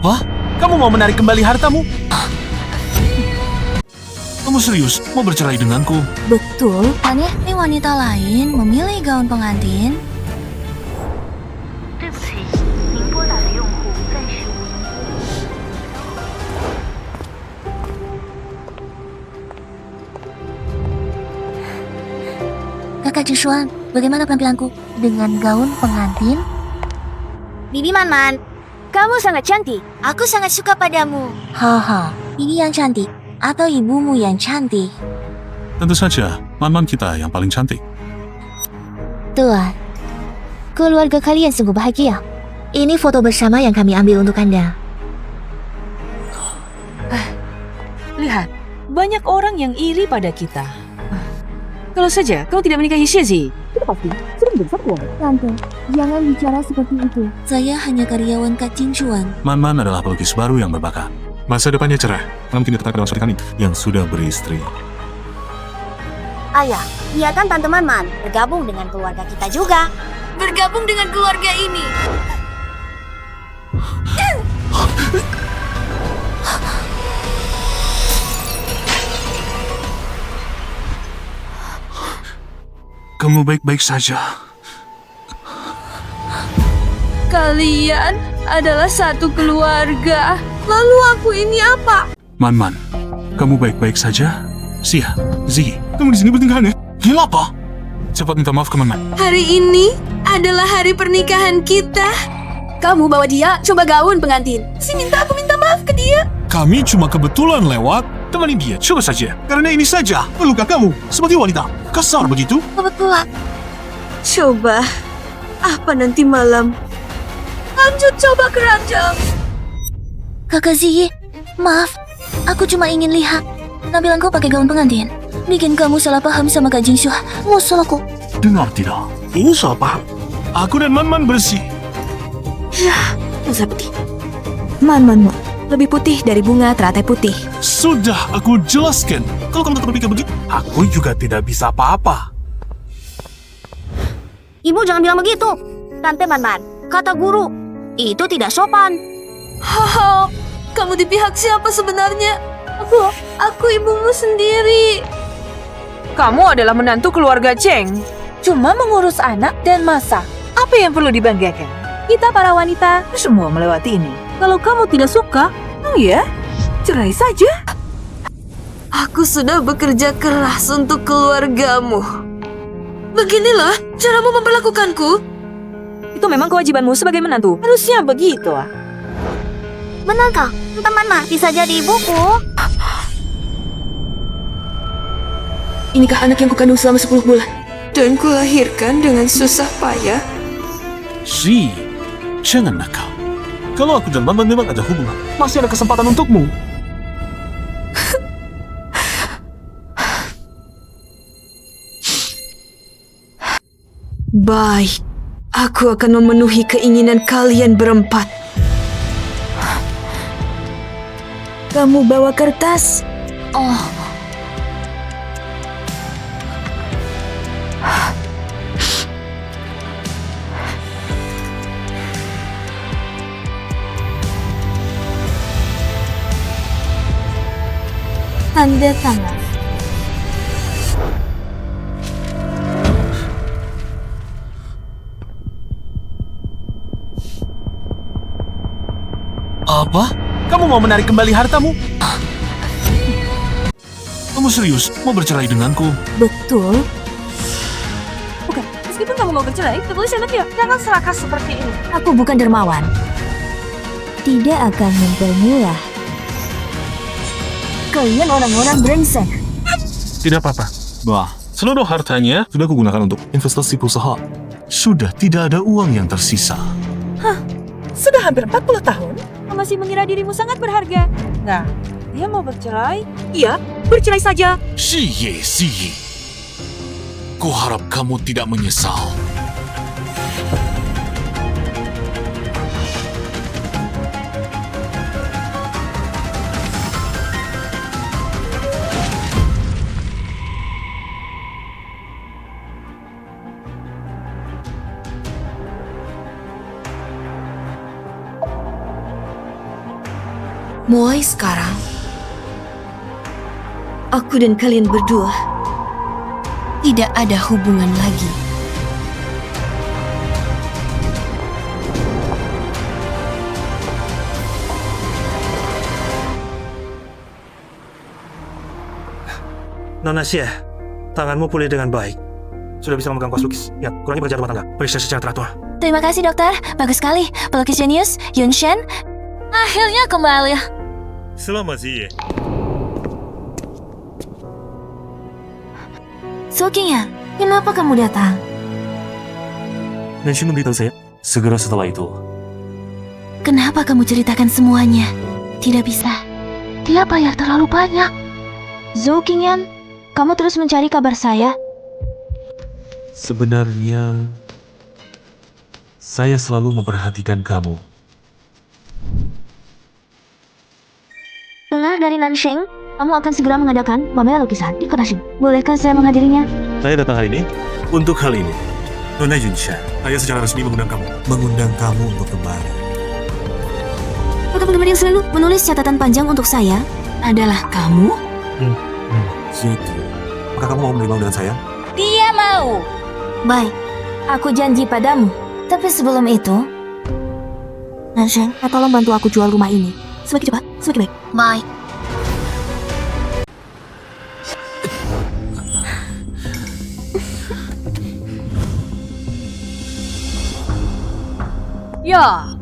Apa? Kamu mau menarik kembali hartamu? Kamu serius mau bercerai denganku? Betul, aneh nih wanita lain memilih gaun pengantin. 对不起，您拨打的用户暂时无能。 Kakak Jushuan, bagaimana penampilanku dengan gaun pengantin? Bibi Man-Man, kamu sangat cantik. Aku sangat suka padamu. Haha, Bibi yang cantik atau ibumu yang cantik? Tentu saja, Man-Man kita yang paling cantik. Tuan, keluarga kalian sungguh bahagia. Ini foto bersama yang kami ambil untuk Anda. Lihat, banyak orang yang iri pada kita. Kalau saja kau tidak menikahi Shezi, itu pasti sudah menjadi satu. Tante, jangan bicara seperti itu. Saya hanya karyawan Kak Jinchuan. Man-Man adalah pelukis baru yang berbakat. Masa depannya cerah, mungkin tetap dalam suatu kami yang sudah beristri. Ayah, biarkan Tante Man-Man bergabung dengan keluarga kita juga. Bergabung dengan keluarga ini. Kamu baik-baik saja. Kalian adalah satu keluarga. Lalu aku ini apa? Man-Man, kamu baik-baik saja? Sia, Zi, kamu di sini bertingkah aneh. Gila apa? Cepat minta maaf ke Man-Man. Hari ini adalah hari pernikahan kita. Kamu bawa dia coba gaun pengantin. Aku minta maaf ke dia. Kami cuma kebetulan lewat. Temani dia, coba saja. Karena ini saja meluka kamu seperti wanita. Kasar begitu? Kebetulan. Coba, apa nanti malam? Lanjut coba keranjang. Kakak Ziyi, maaf. Aku cuma ingin lihat tampilanku pakai gaun pengantin. Bikin kamu salah paham sama Kak Jinshu. Musuh aku. Dengar tidak? Ini salah paham. Aku dan Man-Man bersih. Ya, masa putih. Man, lebih putih dari bunga teratai putih. Sudah aku jelaskan. Kalau kamu tetap berpikir begitu, aku juga tidak bisa apa-apa. Ibu jangan bilang begitu. Tante Man-Man, kata guru, itu tidak sopan. Haha, kamu di pihak siapa sebenarnya? Aku ibumu sendiri. Kamu adalah menantu keluarga Cheng. Cuma mengurus anak dan masak. Apa yang perlu dibanggakan? Kita para wanita semua melewati ini. Kalau kamu tidak suka, ya, cerai saja. Aku sudah bekerja keras untuk keluargamu. Beginilah caramu memperlakukanku. Itu memang kewajibanmu sebagai menantu. Harusnya begitu. Benarkah Tante Man-Man bisa jadi ibuku? Inikah anak yang kukandung selama 10 bulan? Dan kulahirkan dengan susah payah. Zi, jangan nakal. Kalau aku dan Man-Man memang ada hubungan, masih ada kesempatan untukmu. Baik, aku akan memenuhi keinginan kalian berempat. Kamu bawa kertas? Oh, Tanda tangan. Apa? Kamu mau menarik kembali hartamu? Kamu serius mau bercerai denganku? betul. Bukan, meskipun kamu mau bercerai, kepolisian dia. Jangan serakah seperti ini. Aku bukan dermawan. Tidak akan mempermudah. Kalian orang-orang brengsek. Tidak apa-apa. Wah, seluruh hartanya sudah kugunakan untuk investasi usaha. Sudah tidak ada uang yang tersisa. Sudah hampir 40 tahun, kamu masih mengira dirimu sangat berharga. Nah, dia mau bercerai? Iya, bercerai saja. Siye. Kuharap kamu tidak menyesal. Mulai sekarang, aku dan kalian berdua tidak ada hubungan lagi. Nona Xie, tanganmu pulih dengan baik. Sudah bisa memegang kuas lukis. Ya, kurangi pekerjaan rumah tangga. Periksa secara teratur. Terima kasih dokter, bagus sekali. Pelukis jenius, Yun Shen. Akhirnya kembali. Selamat Ziye. Soking-ya, kenapa kamu datang? Nenshin memberitahu saya segera setelah itu. Kenapa kamu ceritakan semuanya? Tidak bisa. Dia bayar terlalu banyak. Zouking-yan, kamu terus mencari kabar saya? Sebenarnya saya selalu memperhatikan kamu. Dengar dari Nansheng, kamu akan segera mengadakan pameran lukisan di kota Shin. Bolehkah saya menghadirinya? Saya datang hari ini untuk hal ini. Nona Yunsha, saya secara resmi mengundang kamu. Mengundang kamu untuk kembali. Penggemar yang selalu menulis catatan panjang untuk saya adalah kamu? Jadi, apakah kamu mau menerima undangan saya? Dia mau. Baik, aku janji padamu. Tapi sebelum itu, Nansheng, tolong bantu aku jual rumah ini. Semakin cepat, semakin baik. Baik. Ya,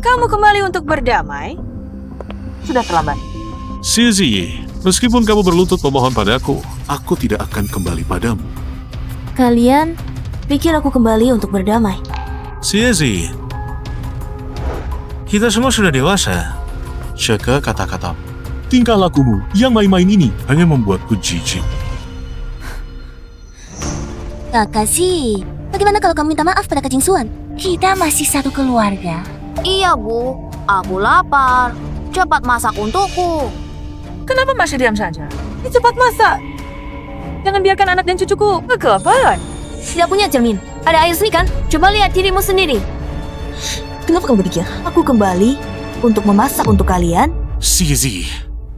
kamu kembali untuk berdamai? Sudah terlambat. Ziye, meskipun kamu berlutut memohon padaku, aku tidak akan kembali padamu. Kalian pikir aku kembali untuk berdamai? Ziye, kita semua sudah dewasa. Jaga kata-kata. Tingkah lakumu yang main-main ini hanya membuatku jijik. Kakashi, bagaimana kalau kamu minta maaf pada Kak Jingsuan? Kita masih satu keluarga. Iya, Bu. Aku lapar. Cepat masak untukku. Kenapa masih diam saja? Cepat masak. Jangan biarkan anak dan cucuku kegelapan. Tidak punya cermin. Ada air seni kan? Coba lihat dirimu sendiri. Kenapa kamu berpikir aku kembali untuk memasak untuk kalian? Ziye,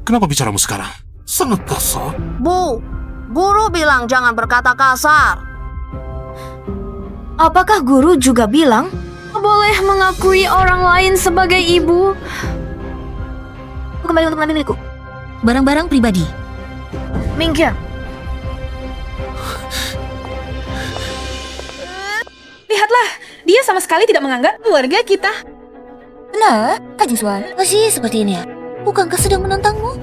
kenapa bicaramu sekarang? Sangat kasar. Bu, guru bilang jangan berkata kasar. Apakah guru juga bilang boleh mengakui orang lain sebagai ibu? Aku kembali untuk mengambil milikku. Barang-barang pribadi. Minggir. Lihatlah, dia sama sekali tidak menganggap keluarga kita. Benar, Kak Jingsuan. Masih seperti ini ya? Bukankah sedang menantangmu?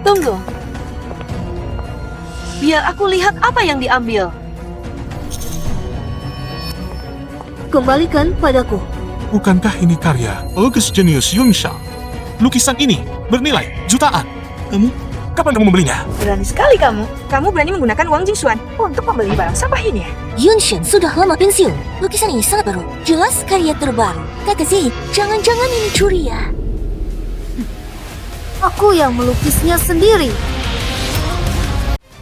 Tunggu. Biar aku lihat apa yang diambil. Kembalikan padaku. Bukankah ini karya pelukis jenius Yunsha? Lukisan ini bernilai jutaan. Kapan kamu membelinya? Berani sekali kamu. Kamu berani menggunakan uang Jingsuan untuk membeli barang sampah ini. Yun Shen sudah lama pensiun. Lukisan ini sangat baru. Jelas karya terbaru. Kakashi, jangan-jangan ini curi ya? Aku yang melukisnya sendiri.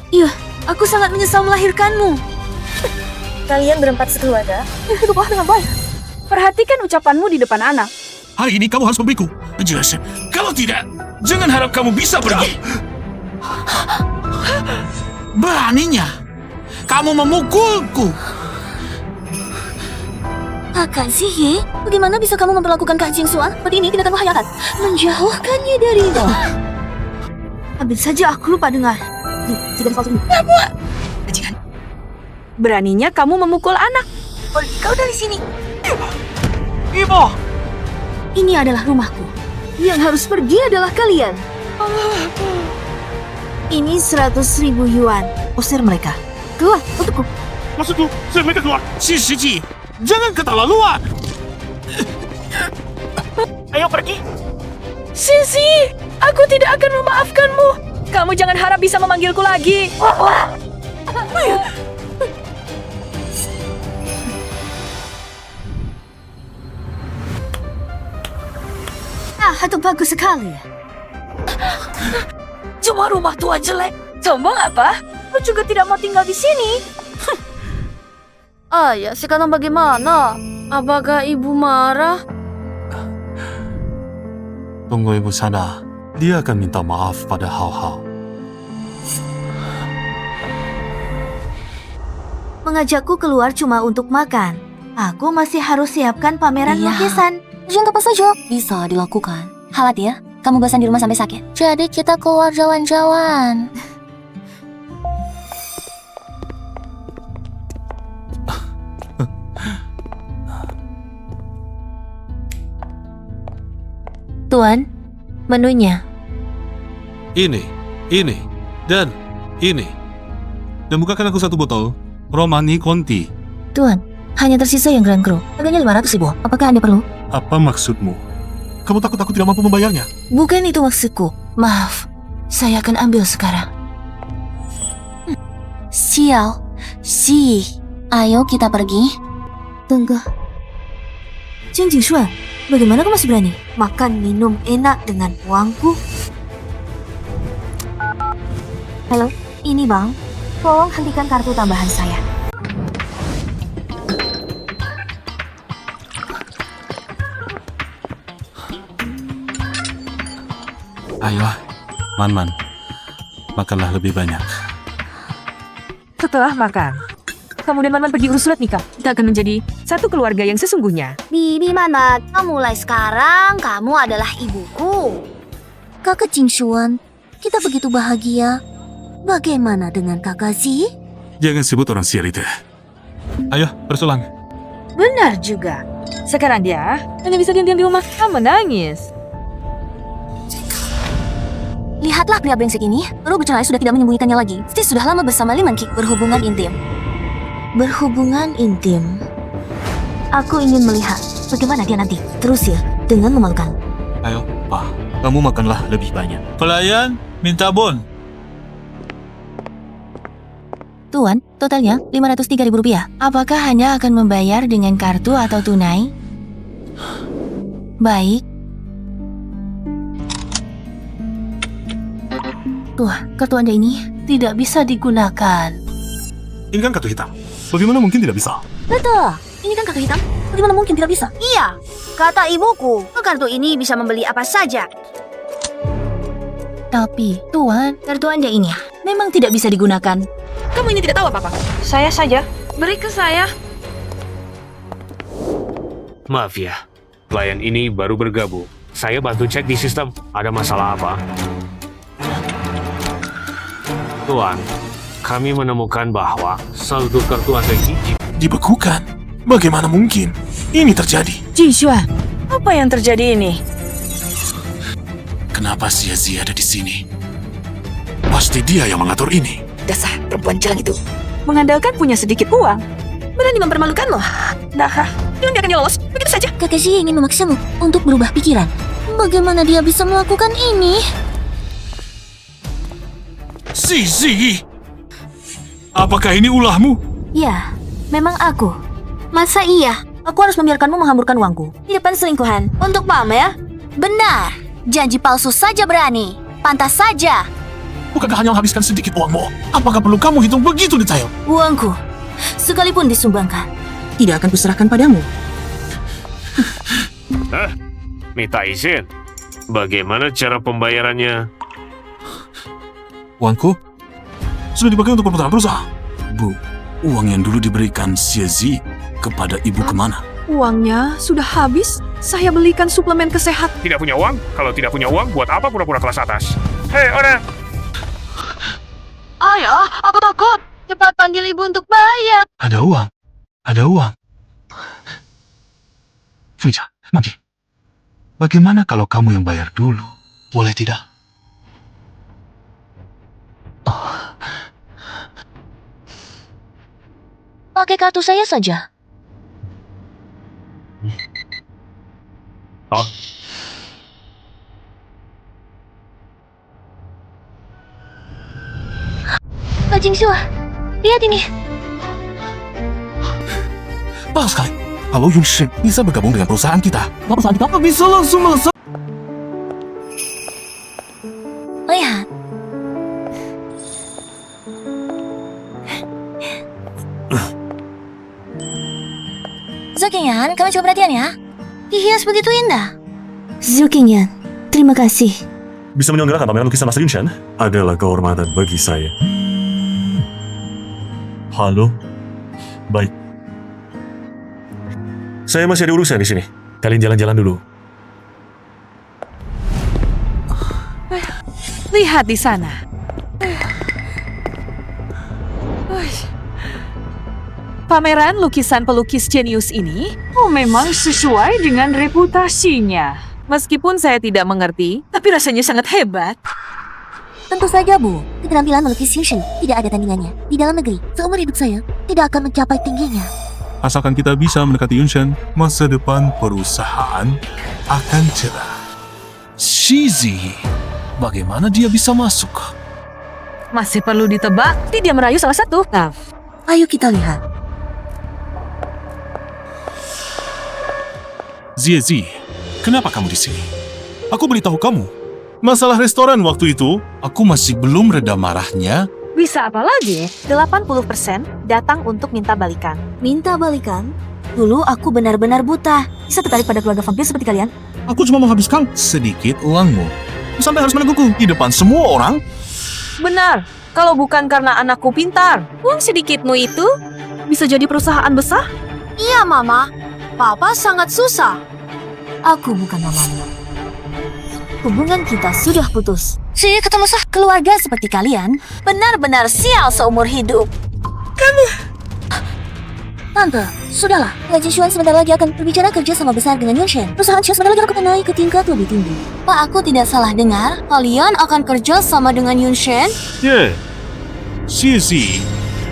Iya, aku sangat menyesal melahirkanmu. Kalian berempat sekeluarga, hiduplah dengan baik. Perhatikan ucapanmu di depan anak. Hari ini kamu harus memberiku penjelasan. Kalau tidak, jangan harap kamu bisa pergi. Beraninya kamu memukulku. Kakashi, bagaimana bisa kamu memperlakukan Kak Jingsuan seperti ini? Tindakan membahayakan. Menjauhkannya darimu. Ambil saja aku lupa dengar. Tidak sepatu. Bajingan. Beraninya kamu memukul anak. Pergi kau dari sini. Ibu. Ini adalah rumahku. Yang harus pergi adalah kalian. Ini 100.000 yuan. Usir mereka. Keluar untukku. Maksudku, saya mereka keluar. Shishiji, jangan keterlaluan. Ayo pergi. Sisi, aku tidak akan memaafkanmu. Kamu jangan harap bisa memanggilku lagi. Itu bagus sekali. Cuma rumah tua jelek. Sombong apa? Lu juga tidak mau tinggal di sini. Ayah, sekarang bagaimana? Apakah ibu marah? Tunggu ibu sana. Dia akan minta maaf pada Hao-Hao. Mengajakku keluar cuma untuk makan. Aku masih harus siapkan pameran lukisan. Untuk apa saja bisa dilakukan. Khawatir kamu bosan di rumah sampai sakit. Jadi kita keluar jalan-jalan. Tuan, menunya. Ini, dan ini. Dan bukakan aku satu botol Romani Conti. Tuan, hanya tersisa yang Grand Cru. Harganya 500.000. Apakah Anda perlu? Apa maksudmu? Kamu takut aku tidak mampu membayarnya? Bukan itu maksudku. Maaf, saya akan ambil sekarang. Sial, ayo kita pergi. Tunggu. Jing Jingshuan, bagaimana kau masih berani makan minum enak dengan uangku? Halo, ini bang. Tolong hentikan kartu tambahan saya. Ayo, Man-Man. Makanlah lebih banyak. Setelah makan, kamu dan Man-Man pergi urus surat nikah. Kita akan menjadi satu keluarga yang sesungguhnya. Bibi Manat, mulai sekarang kamu adalah ibuku. Kakak Jingshuan, kita begitu bahagia. Bagaimana dengan kakak Zi? Jangan sebut orang sial itu. Ayo, bersulang. Benar juga. Sekarang dia hanya bisa diam-diam di rumah. Kamu menangis. Lihatlah pria brengsek ini, baru bercerai sudah tidak menyembunyikannya lagi. Pasti sudah lama bersama Liman Ki berhubungan intim. Berhubungan intim. Aku ingin melihat bagaimana dia nanti. Terus ya, dengan memalukan. Ayo, Pak. Kamu makanlah lebih banyak. Pelayan, minta bon. Tuan, totalnya Rp503.000. Apakah hanya akan membayar dengan kartu atau tunai? Baik. Tuh, kartu Anda ini tidak bisa digunakan. Ini kan kartu hitam. Bagaimana mungkin tidak bisa? Betul. Ini kan kartu hitam. Bagaimana mungkin tidak bisa? Iya, kata ibuku, kartu ini bisa membeli apa saja. Tapi, Tuan, kartu Anda ini memang tidak bisa digunakan. Kamu ini tidak tahu apa-apa. Saya saja. Beri ke saya. Maaf ya, klien ini baru bergabung. Saya bantu cek di sistem, ada masalah apa? Tuan, kami menemukan bahwa saldo kartu Anda ini Dibekukan? Bagaimana mungkin? Ini terjadi. Jingshuan, apa yang terjadi ini? Kenapa Zi ada di sini? Pasti dia yang mengatur ini. Dasar perempuan jalan itu. Mengandalkan punya sedikit uang. Berani mempermalukanmu. Nah, dibiarkannya lolos. Begitu saja. Kakak Zi ingin memaksamu untuk berubah pikiran. Bagaimana dia bisa melakukan ini? Zi! Apakah ini ulahmu? Ya, memang aku. Masa iya? Aku harus membiarkanmu menghamburkan uangku Di depan selingkuhan. Untuk pamer? Benar. Janji palsu saja berani. Pantas saja. Bukankah hanya menghabiskan sedikit uangmu? Apakah perlu kamu hitung begitu detail? uangku. Sekalipun disumbangkan, Tidak akan kuserahkan padamu. minta izin. Bagaimana cara pembayarannya? Uangku sudah dipakai untuk perputaran perusahaan. Bu, uang yang dulu diberikan Zi kepada ibu kemana? Uangnya sudah habis. Saya belikan suplemen kesehatan. Tidak punya uang? Kalau tidak punya uang, buat apa pura-pura kelas atas? Hei, orang! Ayah, aku takut. Cepat panggil ibu untuk bayar. Ada uang. Fuja, Maki. Bagaimana kalau kamu yang bayar dulu? Boleh tidak? pakai kartu saya saja. Oh, Kak Jingshuan, lihat ini. Bagus sekali. Kalau Yongsheng bisa bergabung dengan perusahaan kita. Perusahaan kita bisa langsung melesat. Lihat. Zukinyan, kamu coba perhatian ya. Dihias begitu indah. Zukinyan, terima Terima kasih. Bisa menyelenggarakan pameran lukisan Master Yunshan adalah kehormatan bagi saya. Halo? Baik. Saya masih ada urusan di sini. Kalian jalan-jalan dulu. Lihat di sana. Pameran lukisan pelukis jenius ini memang sesuai dengan reputasinya. Meskipun saya tidak mengerti, tapi rasanya sangat hebat. Tentu saja, Bu. Keterampilan melukis Yunshen tidak ada tandingannya. Di dalam negeri, seumur hidup saya tidak akan mencapai tingginya. Asalkan kita bisa mendekati Yunshen, masa depan perusahaan akan cerah. Shizi, bagaimana dia bisa masuk? Masih perlu ditebak, dia merayu salah satu. Ayo kita lihat. Ziezi, kenapa kamu di sini? Aku beritahu kamu. Masalah restoran waktu itu, aku masih belum reda marahnya. Bisa apa lagi? 80% datang untuk minta balikan. Minta balikan? Dulu aku benar-benar buta. Bisa tertarik pada keluarga vampir seperti kalian? Aku cuma menghabiskan sedikit uangmu. Sampai harus menegukku di depan semua orang. Benar, kalau bukan karena anakku pintar, uang sedikitmu itu bisa jadi perusahaan besar. Iya, Mama. Papa sangat susah. Aku bukan mamamu. Hubungan kita sudah putus. Ketemu keluarga seperti kalian benar-benar sial seumur hidup. Tante, sudahlah. Raja Xuan sebentar lagi akan berbicara kerja sama besar dengan Yunshen. Perusahaan Xuan sebentar lagi akan naik ke tingkat lebih tinggi. Pak, aku tidak salah dengar. Kalian akan kerja sama dengan Yunshen? Ziezi,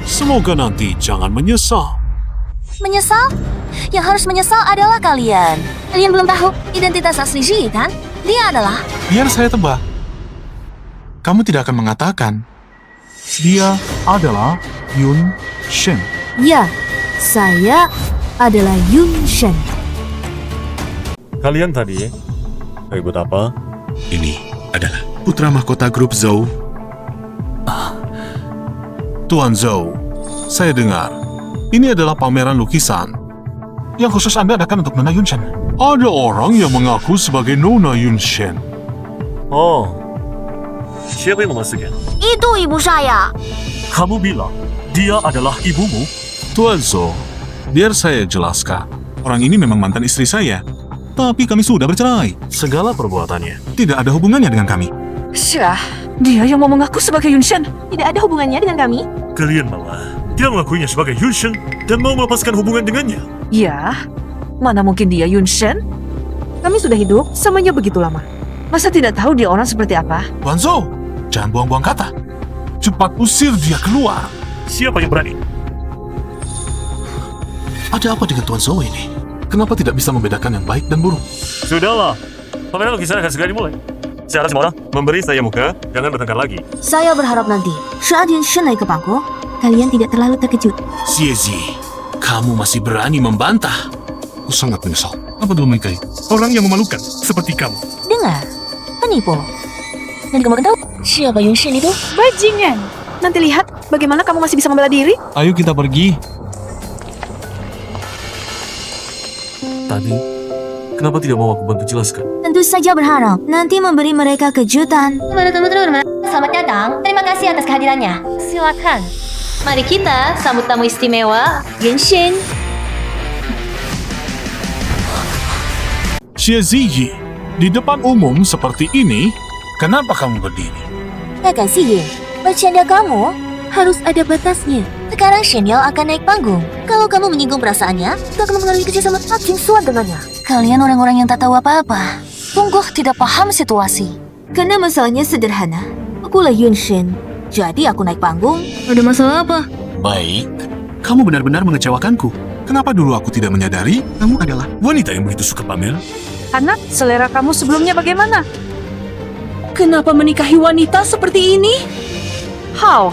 semoga nanti jangan menyesal. Menyesal? Yang harus menyesal adalah kalian. Kalian belum tahu identitas asli Ji, kan? Dia adalah... Biar saya tebak. Kamu tidak akan mengatakan. Dia adalah Yunshen. Ya, saya adalah Yunshen. Kalian tadi ribut apa? Ini adalah putra mahkota grup Zhou. Tuan Zhou, saya dengar ini adalah pameran lukisan yang khusus Anda adakan untuk Nona Yunshen. Ada orang yang mengaku sebagai Nona Yunshen. Oh, siapa yang memasukkan? Itu ibu saya. Kamu bilang dia adalah ibumu? Tuan Zhou, biar saya jelaskan. Orang ini memang mantan istri saya. Tapi kami sudah bercerai. Segala perbuatannya tidak ada hubungannya dengan kami. Syah, dia yang mau mengaku sebagai Yunshen. Tidak ada hubungannya dengan kami. Kalian malah tidak mengakuinya sebagai Yunshen dan mau melepaskan hubungan dengannya. Ya, mana mungkin dia Yunshen? Kami sudah hidup samanya begitu lama. Masa tidak tahu dia orang seperti apa? Tuan Zhou, jangan buang-buang kata. Cepat usir dia keluar. Siapa yang berani? Ada apa dengan Tuan Zhou ini? Kenapa tidak bisa membedakan yang baik dan buruk? Sudahlah, pameran lukisan akan segera dimulai. Saya harus semua orang memberi saya muka, jangan bertengkar lagi. Saya berharap nanti saat Yunshen naik ke panggung, kalian tidak terlalu terkejut. Ziezi, kamu masih berani membantah? Aku sangat menyesal. Apa dulu menikahi orang yang memalukan seperti kamu? Dengar, penipu. Dan kamu akan tahu siapa Yunshen itu? Bajingan. Nanti lihat bagaimana kamu masih bisa membela diri. Ayo kita pergi. Tadi, kenapa tidak mau aku bantu jelaskan? Tentu saja berharap nanti memberi mereka kejutan. Kepada tamu terhormat, selamat datang. Terima kasih atas kehadirannya. Silakan. Mari kita sambut tamu istimewa, Yunshen. Ziezi, di depan umum seperti ini, kenapa kamu berdiri? Kakak Ziyi, bercanda kamu harus ada batasnya. Sekarang Shenyao akan naik panggung. Kalau kamu menyinggung perasaannya, itu akan mempengaruhi kerjasama Pak Jingsuan dengannya. Kalian orang-orang yang tak tahu apa-apa. Sungguh tidak paham situasi. Karena masalahnya sederhana. Akulah Yunshen. Jadi aku naik panggung. Ada masalah apa? Baik, kamu benar-benar mengecewakanku. Kenapa dulu aku tidak menyadari kamu adalah wanita yang begitu suka pamer? Anak, selera kamu sebelumnya bagaimana? Kenapa menikahi wanita seperti ini? How?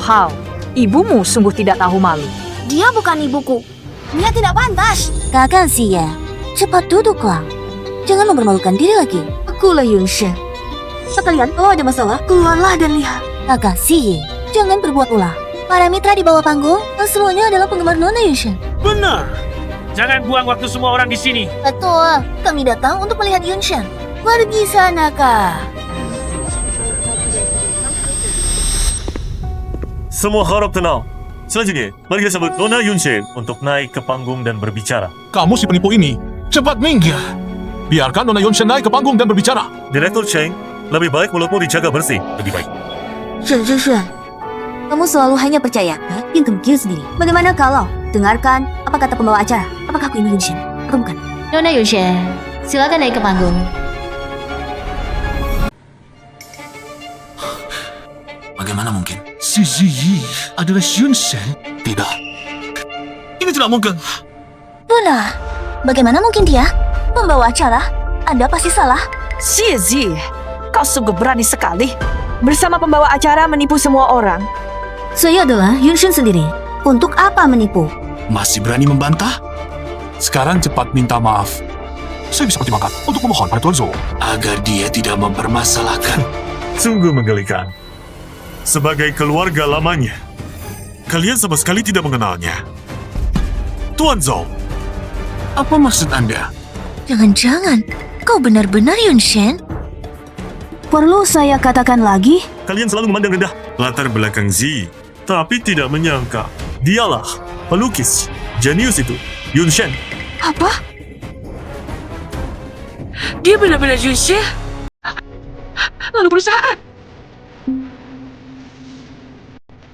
Ibumu sungguh tidak tahu malu. Dia bukan ibuku. Dia tidak pantas. Kakak Ziyi, cepat duduklah. Jangan mempermalukan diri lagi. Akulah Yunshen. Sekalian, kalau ada masalah, keluarlah dan lihat. Kakak Ziyi, jangan berbuat ulah. Para mitra di bawah panggung, semuanya adalah penggemar Nona Yunshen. Benar. Jangan buang waktu semua orang di sini. Betul, kami datang untuk melihat Yunshen. Pergi sana, Kak. Semua harap tenang. Selanjutnya, mari kita sambut Nona Yunshen untuk naik ke panggung dan berbicara. Kamu si penipu ini, cepat minggir. Biarkan Nona Yunshen naik ke panggung dan berbicara. Direktur Cheng, lebih baik mulutmu dijaga bersih. Lebih baik. Shen, kamu selalu hanya percaya yang kamu kira sendiri. Bagaimana kalau dengarkan apa kata pembawa acara? Apakah aku ini Yunshen? Atau bukan? Nona Yunshen, silakan naik ke panggung. Bagaimana mungkin? Si Ziyi adalah Yunshen? Tidak. Ini tidak mungkin. Luna, bagaimana mungkin dia? Pembawa acara? Anda pasti salah. Zizi, kau sungguh berani sekali. Bersama pembawa acara menipu semua orang. Saya adalah Yunshen sendiri. Untuk apa menipu? Masih berani membantah? Sekarang cepat minta maaf. Saya bisa pertimbangkan untuk memohon pada Tuan Zhou agar dia tidak mempermasalahkan. Sungguh menggelikan. Sebagai keluarga lamanya, kalian sama sekali tidak mengenalnya. Tuan Zhou, Apa maksud Anda? Jangan-jangan kau benar-benar Yunshen? Perlu saya katakan lagi? kalian selalu memandang rendah latar belakang Zi, tapi tidak menyangka dialah pelukis jenius itu, Yunshen. Apa? Dia benar-benar Yunshen? Lalu perusahaan?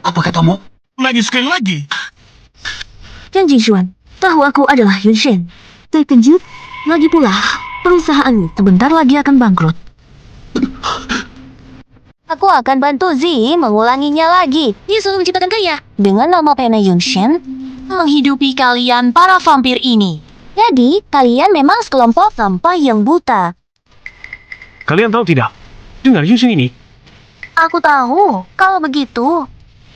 Apa katamu? Lagi sekali lagi. Zhang Jingxuan, tahu aku adalah Yunshen. Terkejut? Lagi pula, perusahaanmu sebentar lagi akan bangkrut. Aku akan bantu Zi mengulanginya lagi. Dia selalu menciptakan karya dengan nama pena Yunshen menghidupi kalian para vampir ini. Jadi, kalian memang sekelompok sampah yang buta. Kalian tahu tidak? Dengar Yunshen ini. Aku tahu, kalau begitu,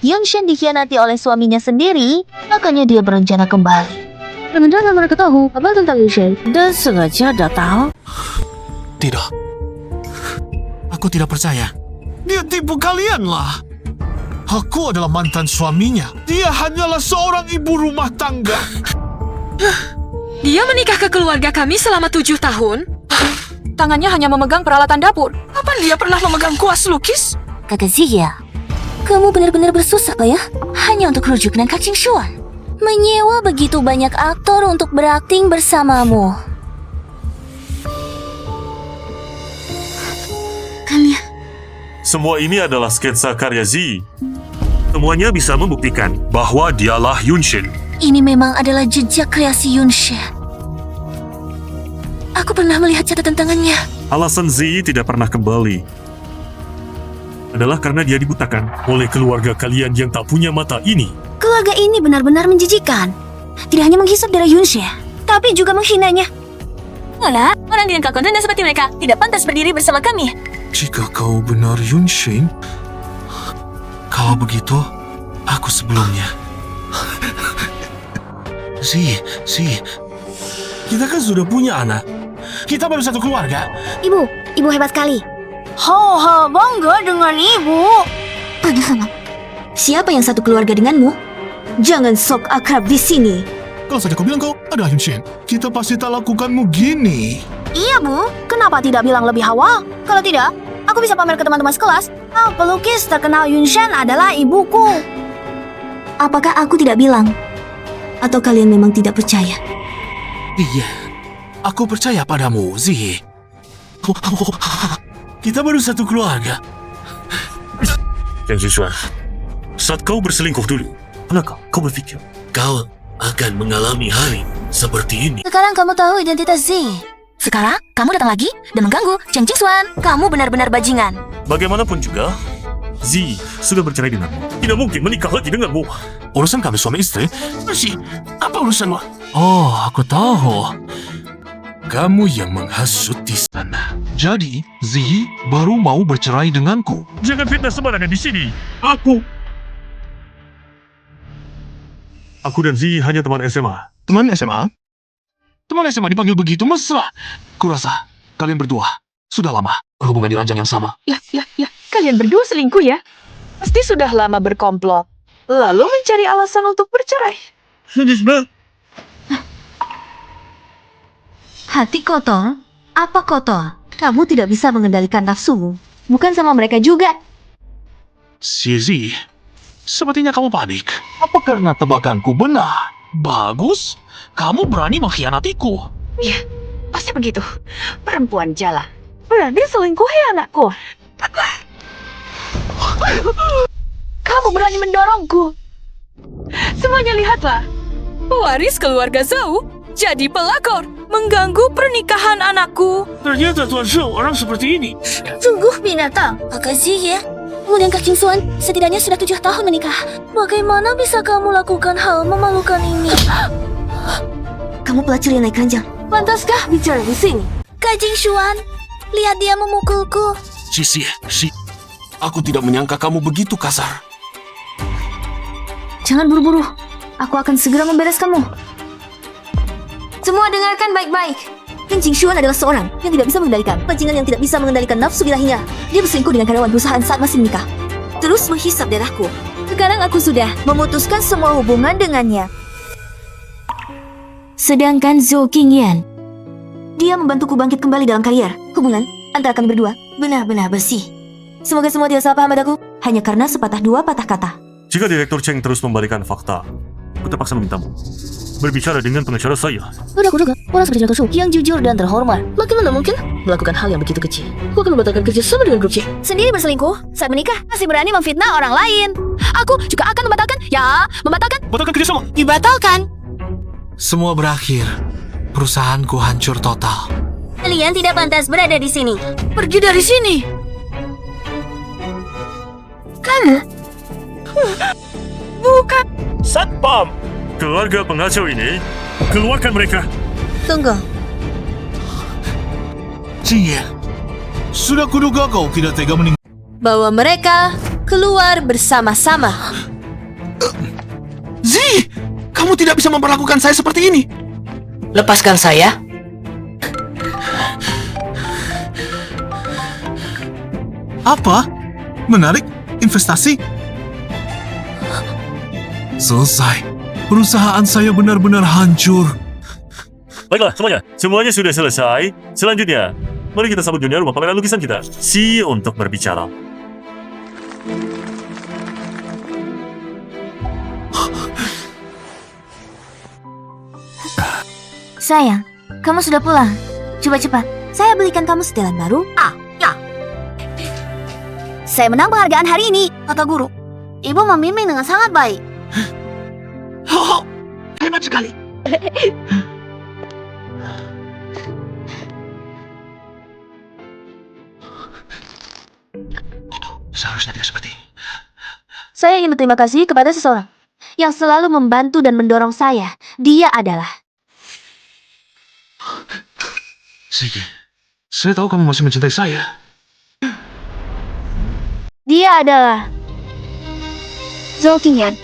Yunshen dikhianati oleh suaminya sendiri, makanya dia berencana kembali. Jangan-jangan mereka tahu apa tentang Yunshen dan sengaja datang. Tidak. Aku tidak percaya. Dia tipu kalian lah. Aku adalah mantan suaminya. Dia hanyalah seorang ibu rumah tangga. Dia menikah ke keluarga kami selama 7 tahun. Tangannya hanya memegang peralatan dapur. Kapan dia pernah memegang kuas lukis? Kakak Zia, kamu benar-benar bersusah payah hanya untuk rujuk dengan Kak Jingxuan. Menyewa begitu banyak aktor untuk berakting bersamamu. Kalian... Semua ini adalah sketsa karya Zi. Semuanya bisa membuktikan bahwa dialah Yunshen. Ini memang adalah jejak kreasi Yunshen. Aku pernah melihat catatan tangannya. Alasan Zi tidak pernah kembali adalah karena dia dibutakan oleh keluarga kalian yang tak punya mata ini. Keluarga ini benar-benar menjijikan. Tidak hanya menghisap darah Yunshen, tapi juga menghinanya. Alah, orang dengan kelakuan rendah seperti mereka tidak pantas berdiri bersama kami. Jika kau benar Yunshen, kalau begitu, aku sebelumnya. Si, kita kan sudah punya anak. Kita baru satu keluarga. Ibu hebat sekali. Ho, bangga dengan ibu. Padahal, siapa yang satu keluarga denganmu? Jangan sok akrab di sini. Kalau saja kau bilang kau adalah Yunshen, kita pasti tak lakukanmu gini. Iya, Bu. Kenapa tidak bilang lebih awal? Kalau tidak, aku bisa pamer ke teman-teman sekelas. Pelukis terkenal Yunshen adalah ibuku. Apakah aku tidak bilang? Atau kalian memang tidak percaya? Iya, aku percaya padamu, Zi. Kita baru satu keluarga. Yang Zishuan, saat kau berselingkuh dulu, pernahkah kau berpikir Kau akan mengalami hari seperti ini. Sekarang kamu tahu identitas Z. Sekarang kamu datang lagi dan mengganggu Zhang Jingxuan. Kamu benar-benar bajingan. bagaimanapun juga, Zi sudah bercerai denganmu. Tidak mungkin menikah lagi denganmu. Urusan kami suami istri? Masih, apa urusanmu? Oh, aku tahu. Kamu yang menghasut di sana. Jadi, Zi baru mau bercerai denganku. Jangan fitnah sembarangan di sini. Aku dan Zi hanya teman SMA. Teman SMA? Teman SMA dipanggil begitu mesra. Kurasa kalian berdua sudah lama berhubungan di ranjang yang sama. Ya. Kalian berdua selingkuh ya? Pasti sudah lama berkomplot. Lalu mencari alasan untuk bercerai. Sadis banget. Hati kotor? Apa kotor? Kamu tidak bisa mengendalikan nafsumu. Bukan sama mereka juga. Zizi, sepertinya kamu panik. Apa karena tebakanku benar? Bagus, kamu berani mengkhianatiku. Pasti begitu. Perempuan jala. Berani selingkuhi anakku. Kamu berani mendorongku. Semuanya lihatlah. Pewaris keluarga Zhou jadi pelakor, mengganggu pernikahan anakku. Ternyata Tuan Zhou orang seperti ini. Sungguh binatang. Makasih ya. Mu dan Kak Qingxuan setidaknya sudah 7 tahun menikah. Bagaimana bisa kamu lakukan hal memalukan ini? Kamu pelacur yang naik keranjang. Pantaskah bicara di sini? Kak Qingxuan, lihat dia memukulku. Zizi, aku tidak menyangka kamu begitu kasar. Jangan buru-buru. Aku akan segera membereskanmu. Semua dengarkan baik-baik. Kang Qingxuan adalah seorang yang tidak bisa mengendalikan bajingan yang tidak bisa mengendalikan nafsu birahinya. Dia berselingkuh dengan karyawan perusahaan saat masih menikah. Terus menghisap darahku. Sekarang aku sudah memutuskan semua hubungan dengannya. Sedangkan Zhou Qingyan, dia membantuku bangkit kembali dalam karier. Hubungan antara kami berdua benar-benar bersih. Semoga semua tidak salah paham padaku hanya karena sepatah dua patah kata. Jika Direktur Cheng terus membalikan fakta, aku terpaksa memintamu berbicara dengan pengacara saya. Udah aku juga, orang seperti Dr. Shu yang jujur dan terhormat. Bagaimana mungkin melakukan hal yang begitu kecil? Aku akan membatalkan kerja sama dengan grup C. Sendiri berselingkuh, saat menikah, masih berani memfitnah orang lain. Aku juga akan membatalkan, Batalkan kerjasama. dibatalkan. Semua berakhir. Perusahaanku hancur total. Kalian tidak pantas berada di sini. Pergi dari sini. Kamu? Bukan. Satpam! Keluarga pengacau ini, keluarkan mereka. Tunggu. Cie, sudah kuduga kau tidak tega meninggal. Bawa mereka keluar bersama-sama. Zi, kamu tidak bisa memperlakukan saya seperti ini. Lepaskan saya. Apa? Menarik? Investasi? Selesai. Perusahaan saya benar-benar hancur. Baiklah, semuanya sudah selesai. Selanjutnya, mari kita sambut dunia rumah pameran lukisan kita. Si untuk berbicara. Sayang, kamu sudah pulang. Coba cepat, saya belikan kamu setelan baru. Saya menang penghargaan hari ini, kata guru. Ibu membimbing dengan sangat baik. Hebat sekali. Seharusnya tidak seperti ini. Saya ingin berterima kasih kepada seseorang yang selalu membantu dan mendorong saya. Dia adalah... Sige, saya tahu kamu masih mencintai saya. Dia adalah... Zhou Qingyan.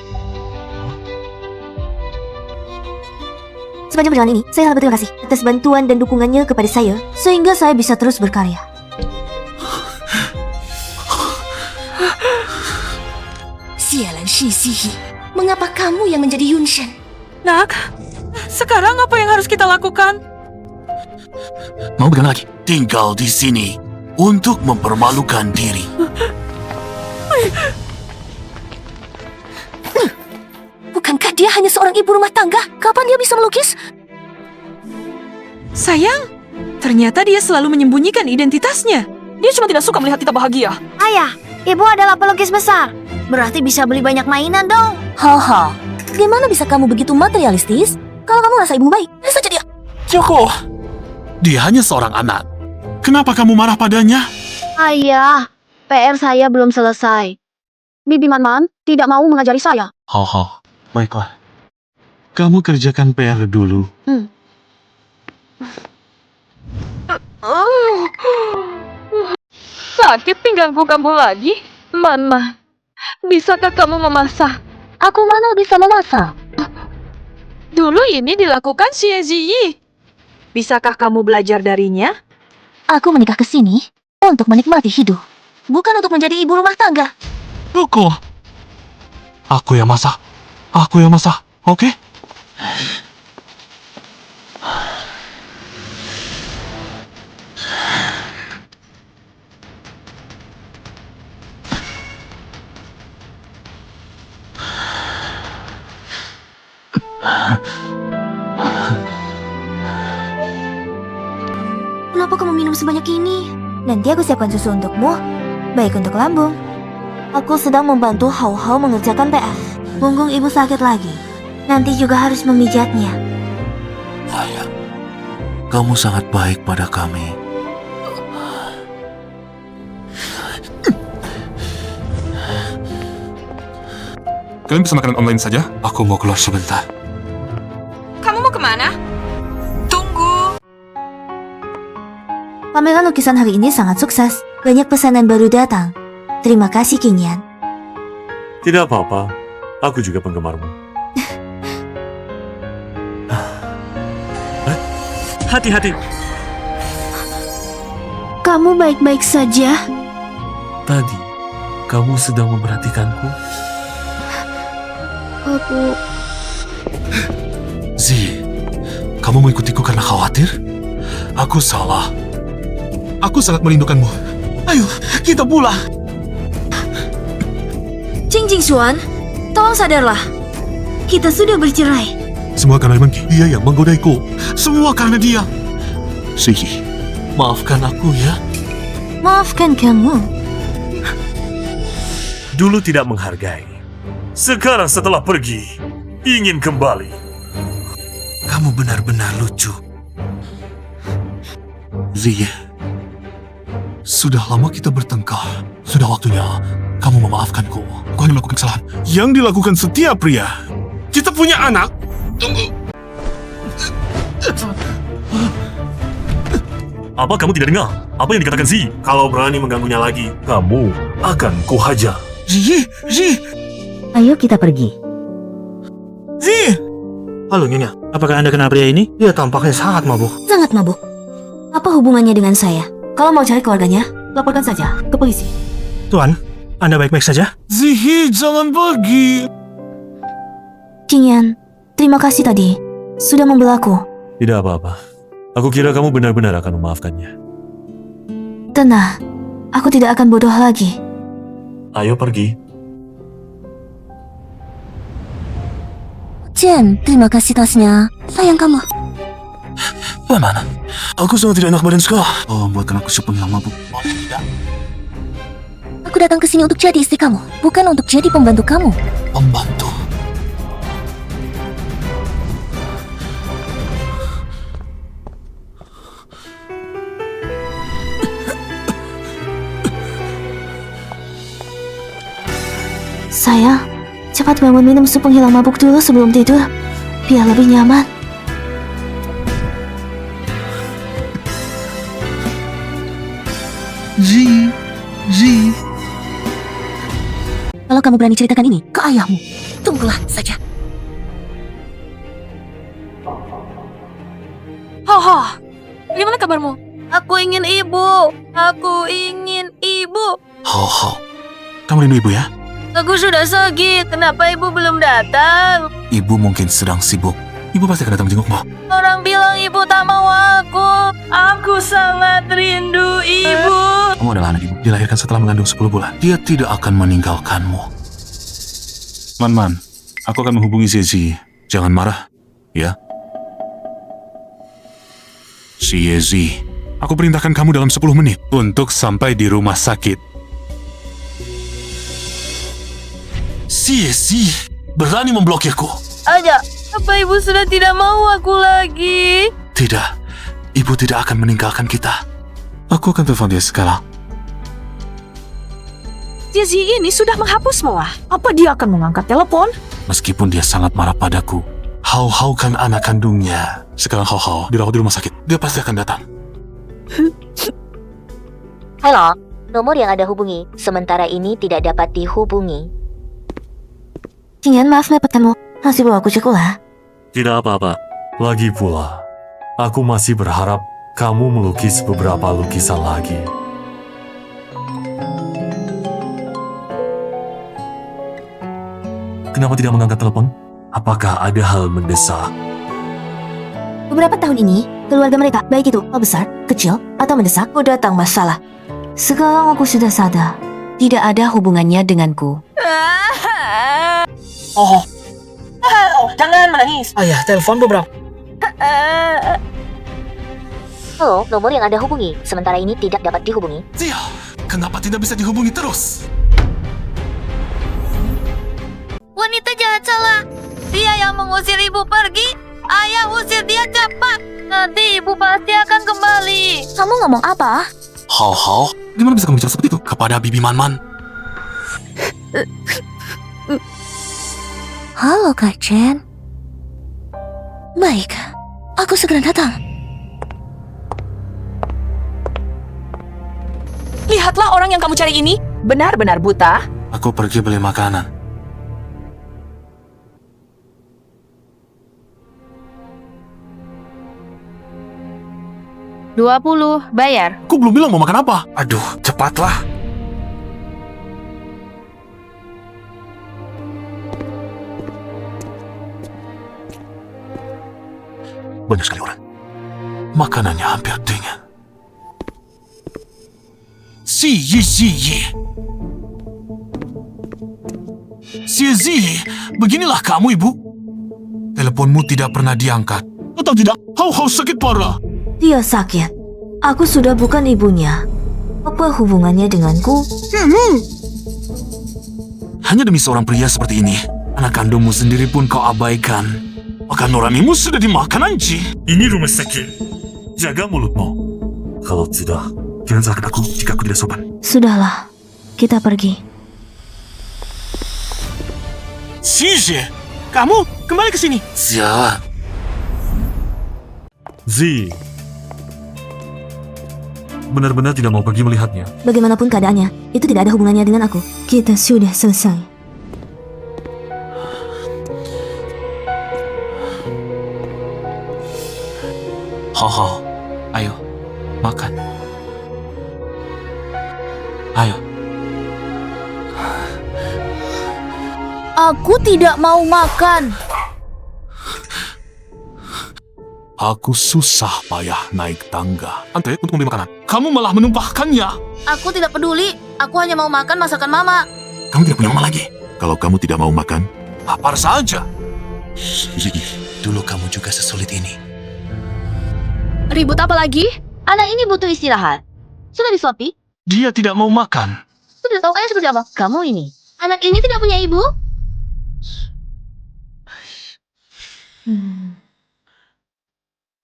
Sepanjang perjalanan ini, saya sangat berterima kasih atas bantuan dan dukungannya kepada saya, sehingga saya bisa terus berkarya. Sialan Shizi, mengapa kamu yang menjadi Yunshen? Nak, sekarang apa yang harus kita lakukan? Mau bagaimana lagi? Tinggal di sini untuk mempermalukan diri. Bukankah dia hanya seorang ibu rumah tangga? Kapan dia bisa melukis? Sayang, ternyata dia selalu menyembunyikan identitasnya. Dia cuma tidak suka melihat kita bahagia. Ayah, ibu adalah pelukis besar. Berarti bisa beli banyak mainan dong. Haha, gimana bisa kamu begitu materialistis? Kalau kamu rasa ibu baik, bisa saja dia. Joko, dia hanya seorang anak. Kenapa kamu marah padanya? Ayah, PR saya belum selesai. Bibi Man tidak mau mengajari saya. Baiklah. Kamu kerjakan PR dulu. Sakit pinggangku kamu lagi? Mama, bisakah kamu memasak? Aku mana bisa memasak? Dulu ini dilakukan Xie Ziyi. Bisakah kamu belajar darinya? Aku menikah ke sini untuk menikmati hidup, bukan untuk menjadi ibu rumah tangga. Joko, aku yang masak. Oke? Kenapa kamu minum sebanyak ini? Nanti aku siapkan susu untukmu. Baik untuk lambung. Aku sedang membantu Hao-Hao mengerjakan PR. Punggung ibu sakit lagi. Nanti juga harus memijatnya. Ayah, kamu sangat baik pada kami. Kalian bisa makanan online saja? Aku mau keluar sebentar. Kamu mau kemana? Tunggu. Pameran lukisan hari ini sangat sukses. Banyak pesanan baru datang. Terima kasih, Qingyan. Tidak apa-apa, aku juga penggemarmu. Hati-hati. Kamu baik-baik saja? Tadi, kamu sedang memperhatikanku? Aku... Zi, kamu mengikutiku karena khawatir? Aku salah. Aku sangat merindukanmu. Ayo, kita pulang. Jing Xuan, tolong sadarlah. Kita sudah bercerai. Semua karena dia yang menggodaiku. Semua karena dia. Zi, maafkan aku ya. Maafkan kamu. Dulu tidak menghargai. Sekarang setelah pergi, ingin kembali. Kamu benar-benar lucu. Zi, sudah lama kita bertengkar. Sudah waktunya kamu memaafkanku. Aku hanya melakukan kesalahan yang dilakukan setiap pria. Kita punya anak. Tunggu. Apa kamu tidak dengar? Apa yang dikatakan Zi? Kalau berani mengganggunya lagi, kamu akan kuhajar. Zi. Ayo kita pergi. Zi. Halo Nyonya, apakah Anda kenal pria ini? Dia tampaknya sangat mabuk. Sangat mabuk. Apa hubungannya dengan saya? Kalau mau cari keluarganya, laporkan saja ke polisi. Tuan, Anda baik-baik saja? Zihi, jangan pergi. Qingyan, terima kasih tadi. Sudah membelaku. Tidak apa-apa. Aku kira kamu benar-benar akan memaafkannya. Tenang, aku tidak akan bodoh lagi. Ayo pergi. Chen, terima kasih tasnya. Sayang kamu. Bagaimana? Aku sangat tidak enak badan sekali. Oh, buatkan aku sup yang mabuk. Aku datang ke sini untuk jadi istri kamu, bukan untuk jadi pembantu kamu. Pembantu. Sayang, cepat bangun minum sup penghilang mabuk dulu sebelum tidur, biar lebih nyaman. Zi. Kalau kamu berani ceritakan ini ke ayahmu, tunggulah saja. Ho, gimana kabarmu? Aku ingin ibu. Aku ingin ibu. Hao, kamu rindu ibu ya? Aku sudah sakit. Kenapa ibu belum datang? Ibu mungkin sedang sibuk. Ibu pasti akan datang menjengukmu. Orang bilang ibu tak mau aku. Aku sangat rindu ibu. Kamu adalah anak ibu. Dilahirkan setelah mengandung 10 bulan. Dia tidak akan meninggalkanmu. Man, aku akan menghubungi Zizi. Jangan marah, ya? Zizi, aku perintahkan kamu dalam 10 menit untuk sampai di rumah sakit. Zizi, berani memblokirku. Aja, apa ibu sudah tidak mau aku lagi? Tidak, ibu tidak akan meninggalkan kita. Aku akan telepon dia sekarang. Zizi ini sudah menghapus semua. Apa dia akan mengangkat telepon? Meskipun dia sangat marah padaku, Hao kan anak kandungnya. Sekarang Hao dirawat di rumah sakit. Dia pasti akan datang. Halo, nomor yang Anda hubungi sementara ini tidak dapat dihubungi. Qingyan, maaf mepetkanmu. Masih bawa aku sekolah. Tidak apa-apa. Lagi pula, aku masih berharap kamu melukis beberapa lukisan lagi. Kenapa tidak mengangkat telepon? Apakah ada hal mendesak? Beberapa tahun ini, keluarga mereka, baik itu hal besar, kecil, atau mendesak, datang masalah. Sekarang aku sudah sadar, tidak ada hubungannya denganku. Jangan menangis. Ayah, telepon beberapa. Halo, nomor yang Anda hubungi sementara ini tidak dapat dihubungi. Zia, kenapa tidak bisa dihubungi terus? Wanita jahat salah. Dia yang mengusir ibu pergi. Ayah usir dia cepat. Nanti ibu pasti akan kembali. Kamu ngomong apa? Hao, gimana bisa kamu bicara seperti itu kepada Bibi Man? Halo Kak Chen. Baik, aku segera datang. Lihatlah orang yang kamu cari ini. Benar-benar buta. Aku pergi beli makanan. 20, bayar. Aku belum bilang mau makan apa. Aduh, cepatlah. Banyak sekali orang. Makanannya hampir dingin. Ziyi. Beginilah kamu, Ibu. Teleponmu tidak pernah diangkat. Atau tidak? Hau sakit parah. Dia sakit. Aku sudah bukan ibunya. Apa hubungannya denganku? Hanya demi seorang pria seperti ini, anak kandungmu sendiri pun kau abaikan. Maka nuranimu sudah dimakan anjing. Ini rumah sakit. Jaga mulutmu. Kalau tidak, jangan salahkan aku jika aku tidak sopan. Sudahlah, kita pergi. Ziyi, kamu kembali ke sini. Sialan. Z. Benar-benar tidak mau pergi melihatnya. Bagaimanapun keadaannya, itu tidak ada hubungannya dengan aku. Kita sudah selesai. Hao, ayo, makan. Ayo. Aku tidak mau makan. Aku susah payah naik tangga. Ante, untuk membeli makanan. Kamu malah menumpahkannya. Aku tidak peduli. Aku hanya mau makan masakan mama. Kamu tidak punya mama lagi. Kalau kamu tidak mau makan, lapar saja. Dulu kamu juga sesulit ini. Ribut apa lagi? Anak ini butuh istirahat. Sudah disuapi? Dia tidak mau makan. Sudah tahu ayah seperti apa? Kamu ini. Anak ini tidak punya ibu?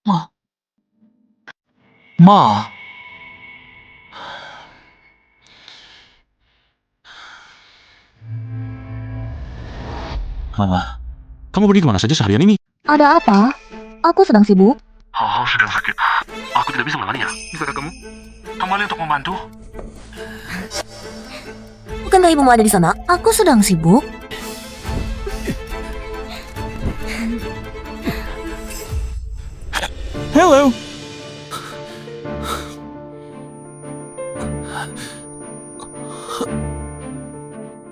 Ma. Mama, kamu pergi kemana saja seharian ini? Ada apa? Aku sedang sibuk. Hao sedang sakit. Aku tidak bisa menanganinya. Bisakah kamu kembali untuk membantu? Bukankah ibumu ada di sana? Aku sedang sibuk. Hello.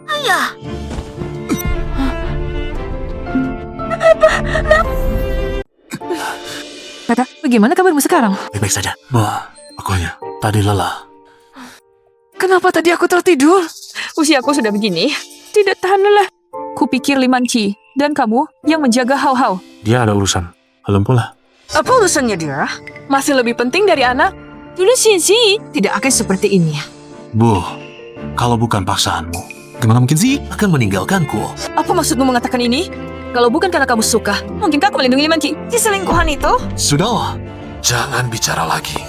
Ayah. Kata, bagaimana kabarmu sekarang? Baik-baik saja. Wah, pokoknya tadi lelah. Kenapa tadi aku tertidur? Usiaku sudah begini. Tidak tahan lelah. Kupikir Limanci dan kamu yang menjaga Hao. Dia ada urusan. Belum pula. Apa urusannya dia? Masih lebih penting dari anak. Dulu Xinxi tidak akan seperti ini. Bu, kalau bukan paksaanmu, gimana mungkin sih akan meninggalkanku? Apa maksudmu mengatakan ini? Kalau bukan karena kamu suka, mungkinkah aku melindungi Limanci? Si selingkuhan itu? Sudahlah, jangan bicara lagi.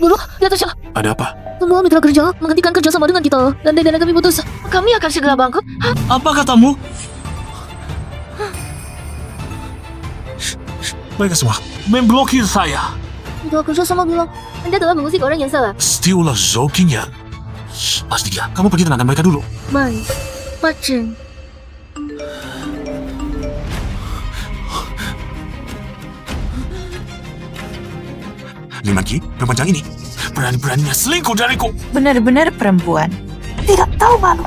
Guru, Dato-sha. Ada apa? Semua mitra kerja menghentikan kerja sama dengan kita. Dan dana kami putus. Kami akan segera bangkrut. Apa katamu? Mereka semua memblokir saya. Mitra kerja sama bilang, Anda telah mengusik orang yang salah. Stiulah Zouking ya. Pasti dia. Kamu pergi tenangkan mereka dulu. Baik, Pak Chen. Limanci, perempuan ini berani-beraninya selingkuh dariku. Benar-benar perempuan. Tidak tahu malu.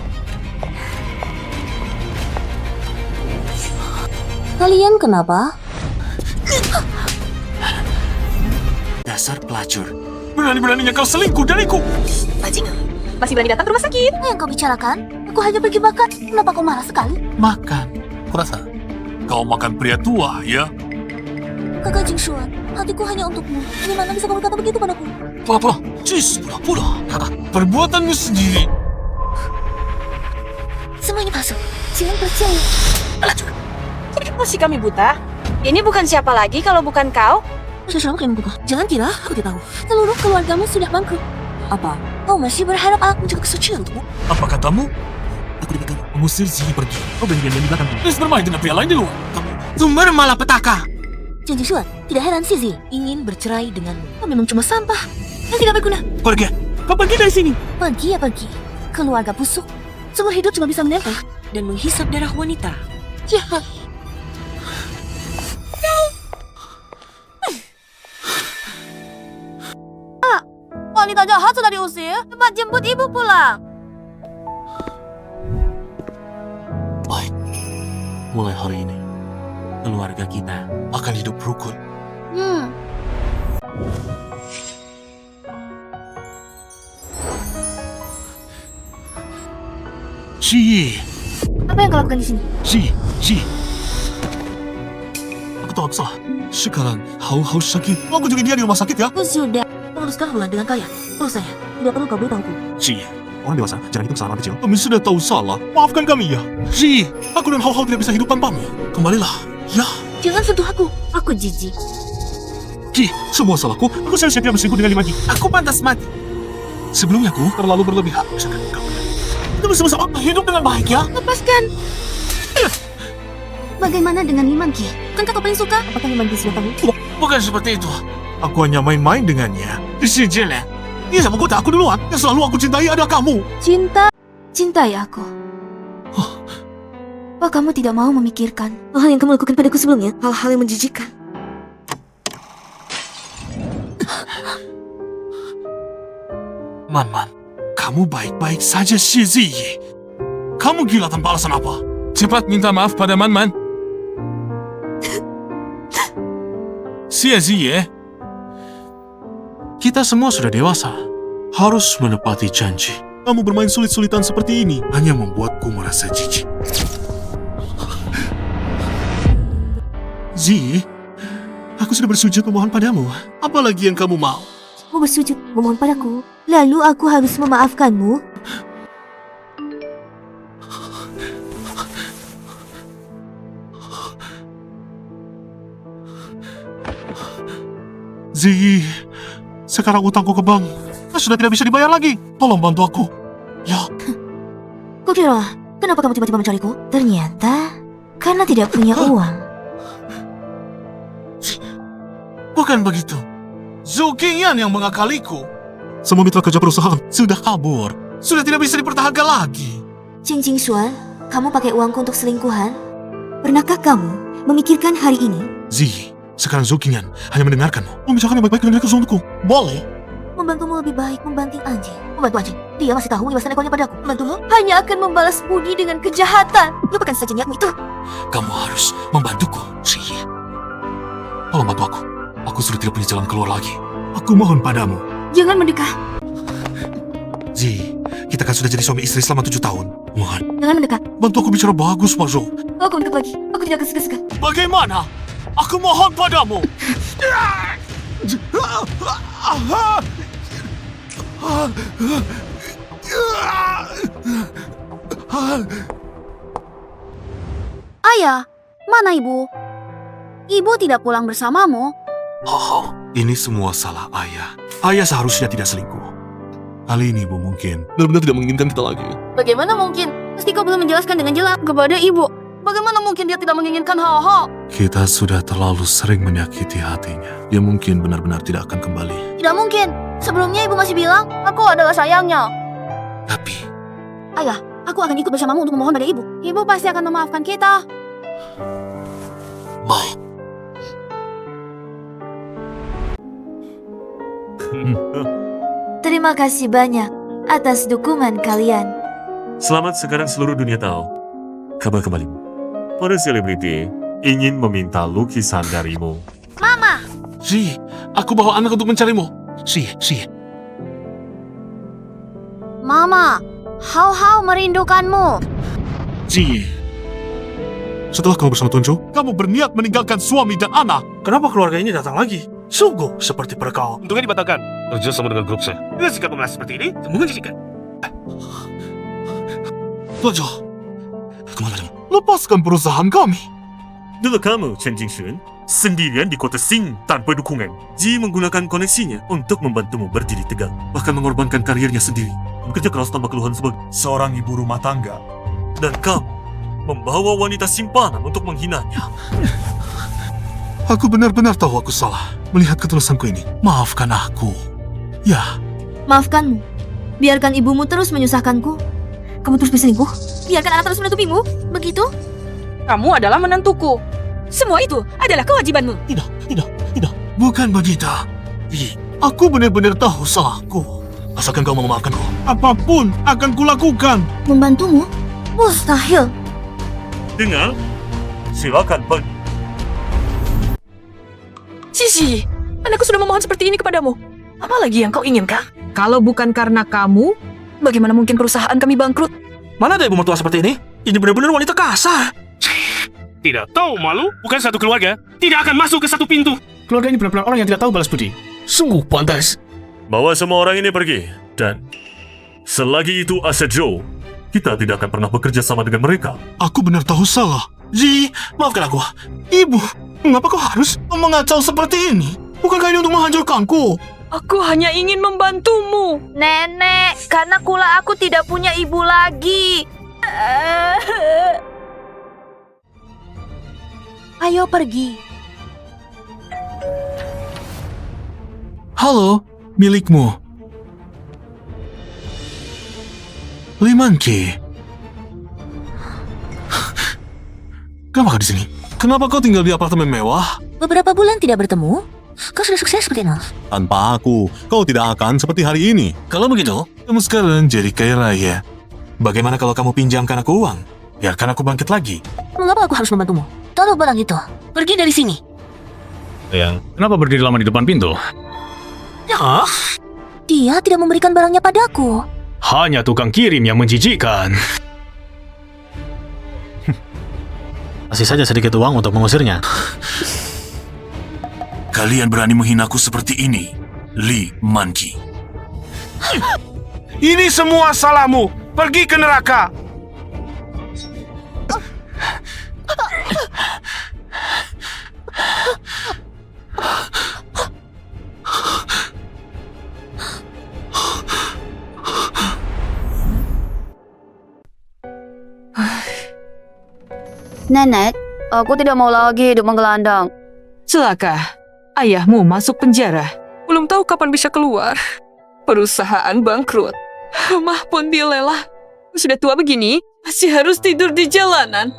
Kalian kenapa? Dasar pelacur. Berani-beraninya kau selingkuh dariku. Bajingan. Masih berani datang ke rumah sakit. Apa yang kau bicarakan? Aku hanya pergi makan. Kenapa kau marah sekali? Makan. Kurasa kau makan pria tua, ya? Kakak Jingshuan, hatiku hanya untukmu. Gimana bisa kau berkata begitu padaku? Apa? Cis, pura-pura. Perbuatanmu sendiri. Semua ini palsu. Jangan percaya. Masih kami buta? Ini bukan siapa lagi kalau bukan kau? Seseorang kalian buka. Jangan kira aku tidak tahu. Seluruh keluargamu sudah bangkrut. Apa? Kau masih berharap aku menjaga kesucian untukmu? Apa katamu? Aku diberikan. Mengusir Zi pergi. Kau berani di belakang. Terus bermain dengan pria lain di luar. Sumber malapetaka. Jingshuan, tidak heran si Zi ingin bercerai denganmu. Kau memang cuma sampah yang tidak berguna. Pergi. Kau pergi dari sini. Pergi ya pergi. Keluarga busuk. Seumur hidup cuma bisa menempel dan menghisap darah wanita. Jahat. Wanita jahat sudah diusir. Cepat jemput ibu pulang. Baik. Mulai hari ini, keluarga kita akan hidup rukun. Ji, Apa yang kau lakukan di sini? Ji. Aku tahu aku salah. Sekarang haus sakit. Mau kunjungi dia di rumah sakit ya? Aku sudah memutuskan hubungan dengan kalian. Terus saya, tidak perlu kau beritahuku. Ji, orang dewasa jangan hidup kesalahan kecil. Kami sudah tahu salah. Maafkan kami ya. Ji, aku dan Hau tidak bisa hidup tanpamu. Kembalilah. Ya. Jangan sentuh aku. Aku jijik. Ji, semua salahku. Aku siap-siap berselingkuh dengan Limaji. Aku pantas mati. Sebelumnya aku terlalu berlebihan. Misalkan kau. Kita bersama-sama hidup dengan baik ya. Lepaskan. Bagaimana dengan Limanki? Kan kau paling suka? Apakah Limanki sudah tahu? Bukan seperti itu. Aku hanya main-main dengannya. Di sini jelek. Dia sama kota aku duluan. Yang selalu aku cintai adalah kamu. Cintai aku. Apa kamu tidak mau memikirkan hal yang kamu lakukan padaku sebelumnya? Hal-hal yang menjijikkan. Man, kamu baik-baik saja, Xie Ziyi. Kamu gila tanpa alasan apa? Cepat minta maaf pada Man. Xie Ziyi, kita semua sudah dewasa. Harus menepati janji. Kamu bermain sulit-sulitan seperti ini hanya membuatku merasa jijik. Zi, aku sudah bersujud memohon padamu. Apalagi yang kamu mau? Kamu bersujud memohon padaku, lalu aku harus memaafkanmu? Zi, sekarang utangku ke bank sudah tidak bisa dibayar lagi. Tolong bantu aku. Ya. Kau kira, kenapa kamu tiba-tiba mencariku? Ternyata, karena tidak punya uang. Bukan begitu. Zhou Qingyan yang mengakaliku. Semua mitra kerja perusahaan sudah kabur. Sudah tidak bisa dipertahankan lagi. Jingshuan, kamu pakai uangku untuk selingkuhan? Pernahkah kamu memikirkan hari ini? Zi, sekarang Zhou Qingyan hanya mendengarkanmu. Membicarakan yang baik-baik dengan mereka untukku. Boleh? Membantumu lebih baik membanting anjing. Membantu anjing. Dia masih tahu menjelaskan ekornya padaku. Membantumu hanya akan membalas budi dengan kejahatan. Lupakan saja niatmu itu. Kamu harus membantuku, Zi. Tolong bantu aku. Aku sudah tidak punya jalan keluar lagi. Aku mohon padamu. Jangan mendekat. Zi, kita kan sudah jadi suami istri selama 7 tahun. Mohon, Jangan mendekat. bantu aku bicara bagus, Pak Zhou. Kalau aku mendekat lagi, aku tidak akan segan-segan. Bagaimana? Aku mohon padamu. Ayah, mana ibu? Ibu tidak pulang bersamamu. Oh, ini semua salah ayah. Ayah seharusnya tidak selingkuh. Kali ini ibu mungkin benar-benar tidak menginginkan kita lagi. Bagaimana mungkin? Pasti kau belum menjelaskan dengan jelas kepada ibu. Bagaimana mungkin dia tidak menginginkan hal-hal? Kita sudah terlalu sering menyakiti hatinya. Dia mungkin benar-benar tidak akan kembali. Tidak mungkin. Sebelumnya ibu masih bilang, aku adalah sayangnya. Tapi, Ayah, aku akan ikut bersamamu untuk memohon pada ibu. Ibu pasti akan memaafkan kita. baik. Terima kasih banyak atas dukungan kalian. Selamat sekarang seluruh dunia tahu. Kabar kembalimu. Para selebriti ingin meminta lukisan darimu. Si, aku bawa anak untuk mencarimu. Si. Mama, Hau-Hau merindukanmu. Si. Setelah kamu bersama Tunjo, kamu berniat meninggalkan suami dan anak. Kenapa keluarga ini datang lagi? Sungguh seperti perkau. Untungnya dibatalkan. Kerja sama dengan grup saya. Dengan sikap memelas seperti ini, semua menjijikan. Tunjo, lepaskan perusahaan kami. Dulu kamu, Chen Jingxun, sendirian di kota Sing tanpa dukungan. Ji menggunakan koneksinya untuk membantumu berdiri tegak, bahkan mengorbankan karirnya sendiri, bekerja keras tanpa keluhan sebagai seorang ibu rumah tangga. Dan kamu membawa wanita simpanan untuk menghinanya. Aku benar-benar tahu aku salah melihat ketulusanku ini. Maafkan aku. Ya, Maafkanmu. Biarkan ibumu terus menyusahkanku. Kamu terus berselingkuh? Biarkan anak terus menutupimu? Begitu? Kamu adalah menantuku. Semua itu adalah kewajibanmu. tidak. Bukan begitu. Aku benar-benar tahu salahku. Asalkan kau mau memaafkanku, apapun akan kulakukan. Membantumu? Mustahil. Dengar, silakan pergi. Cici, anakku sudah memohon seperti ini kepadamu. Apa lagi yang kau inginkan? Kalau bukan karena kamu, bagaimana mungkin perusahaan kami bangkrut? Mana ada ibu mertua seperti ini? Ini benar-benar wanita kasar. Tidak tahu malu, bukan satu keluarga. Tidak akan masuk ke satu pintu. Keluarga ini benar-benar orang yang tidak tahu balas budi. Sungguh pantas. Bawa semua orang ini pergi. Dan selagi itu aset Joe, kita tidak akan pernah bekerja sama dengan mereka. Aku benar tahu salah. Ji, maafkan aku. Ibu, mengapa kau harus mengacau seperti ini? Bukankah ini untuk menghancurkanku? Aku hanya ingin membantumu. Nenek, karena kula aku tidak punya ibu lagi. Ayo pergi. Halo, milikmu. Limanki. Kenapa kau di sini? Kenapa kau tinggal di apartemen mewah? Beberapa bulan tidak bertemu, kau sudah sukses seperti Nol. Tanpa aku, kau tidak akan seperti hari ini. Kalau begitu, Kamu sekarang jadi kaya raya. bagaimana kalau kamu pinjamkan aku uang? Biarkan aku bangkit lagi. Mengapa aku harus membantumu? Taruh barang itu. Pergi dari sini. Sayang, kenapa berdiri lama di depan pintu? Hah? Dia tidak memberikan barangnya padaku. Hanya tukang kirim yang menjijikan. Kasih saja sedikit uang untuk mengusirnya. Kalian berani menghinaku seperti ini, Li Manki. Ini semua salahmu. Pergi ke neraka. Nenek, aku tidak mau lagi hidup menggelandang. Celaka, ayahmu masuk penjara. Belum tahu kapan bisa keluar. Perusahaan bangkrut. Rumah pun dilelah. Sudah tua begini, masih harus tidur di jalanan.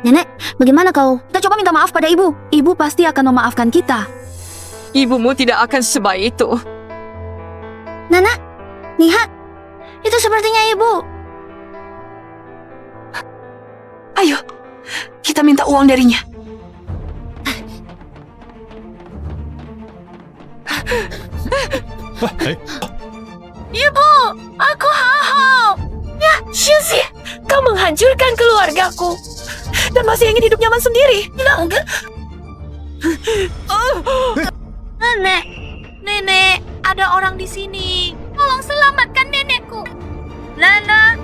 Nenek, bagaimana kau? Kita coba minta maaf pada ibu. Ibu pasti akan memaafkan kita. Ibumu tidak akan sebaik itu. Nana, lihat. Itu sepertinya ibu. Ayo, kita minta uang darinya. Ibu, aku hahau. Ya, Shuzi, kau menghancurkan keluargaku. Dan masih ingin hidup nyaman sendiri. Tidak enggak? Nenek, ada orang di sini. Tolong selamatkan nenekku. Nana.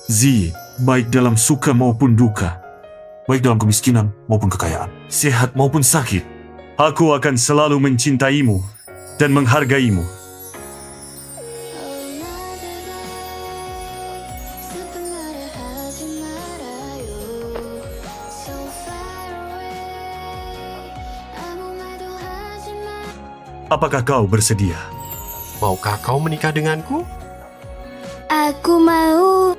Zi, baik dalam suka maupun duka, baik dalam kemiskinan maupun kekayaan, sehat maupun sakit, aku akan selalu mencintaimu dan menghargaimu. Apakah kau bersedia? Maukah kau menikah denganku? Aku mau.